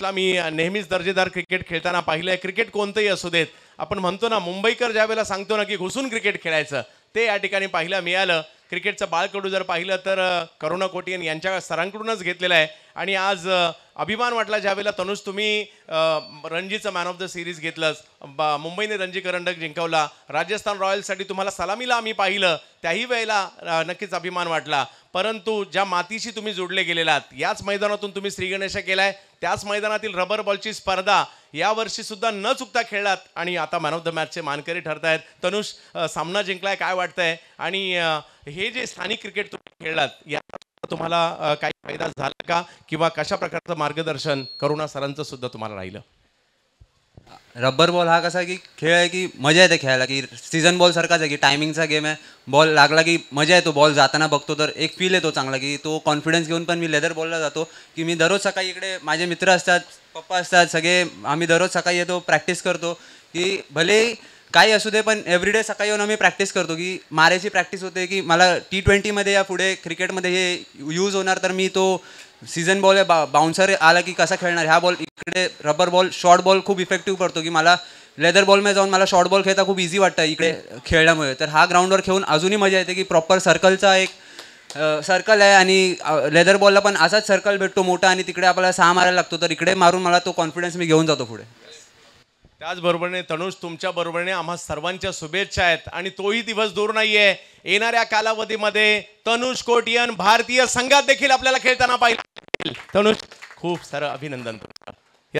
ला मी नेहमीच दर्जेदार क्रिकेट खेळताना पाहिलं आहे. क्रिकेट कोणतंही असू देत, आपण म्हणतो ना मुंबईकर ज्या वेळेला सांगतो ना की घुसून क्रिकेट खेळायचं, ते या ठिकाणी पाहायला मिळालं. क्रिकेटचं बाळकडू जर पाहिलं तर करुणा कोटियन यांच्या सरांकडूनच घेतलेलं आहे. आणि आज अभिमान वाटला ज्यावेळेला तनुष तुम्ही रणजीचं मॅन ऑफ द सिरीज घेतलंस, मुंबईने रणजी करंडक जिंकवला, राजस्थान रॉयल्ससाठी तुम्हाला सलामीला आम्ही पाहिलं, त्याही वेळेला नक्कीच अभिमान वाटला. परंतु ज्या मातीशी तुम्ही जोडले गेलेलात, याच मैदानातून तुम्ही श्रीगणेश केलाय, त्याच मैदानातील रबर बॉलची स्पर्धा यावर्षी सुद्धा न चुकता खेळलात आणि आता मॅन ऑफ द मॅचचे मानकरी ठरतायत. तनुष, सामना जिंकलाय, काय वाटतंय? आणि हे जे स्थानिक क्रिकेट तुम्ही खेळलात, याचा तुम्हाला काही फायदा झाला का, किंवा कशा प्रकारचं मार्गदर्शन करुणा सरांचं सुद्धा तुम्हाला राहिलं? रबर बॉल हा कसा की खेळ आहे की मजा येते खेळायला, की सीझन बॉल सारखाच आहे की टायमिंगचा गेम आहे. बॉल लागला की मजा येतो, बॉल जाताना बघतो तर एक फील येतो चांगला, की तो कॉन्फिडन्स घेऊन पण मी लेदर बॉलला जातो. की मी दररोज सकाळी इकडे माझे मित्र असतात, पप्पा असतात, सगळे आम्ही दररोज सकाळी येतो, प्रॅक्टिस करतो. की भले काही असू दे पण एव्हरीडे सकाळी येऊन आम्ही प्रॅक्टिस करतो, की मारायची प्रॅक्टिस होते. की मला T20मध्ये या पुढे क्रिकेटमध्ये हे यूज होणार, तर मी तो सीझन बॉल आहे, बाउन्सर आला की कसा खेळणार, ह्या बॉल इकडे रबर बॉल शॉर्ट बॉल खूप इफेक्टिव्ह पडतो. की मला लेदर बॉलमध्ये जाऊन मला शॉर्ट बॉल खेळता खूप इझी वाटतं इकडे खेळल्यामुळे. तर हा ग्राउंडवर खेळून अजूनही मजा येते, की प्रॉपर सर्कलचा एक सर्कल आहे आणि लेदर बॉलला पण असाच सर्कल भेटतो मोठा, आणि तिकडे आपल्याला 6 मारायला लागतो, तर इकडे मारून मला तो कॉन्फिडन्स मी घेऊन जातो पुढे. त्याचबरोबरने तनुष, तुमच्या बरोबरने आम्हा सर्वांच्या शुभेच्छा आहेत. आणि तोही दिवस दूर नाहीये, येणाऱ्या कालावधीमध्ये तनुष कोटियन भारतीय संघात देखील आपल्याला खेळताना पाहिजे. तनुष, खूप सारं अभिनंदन.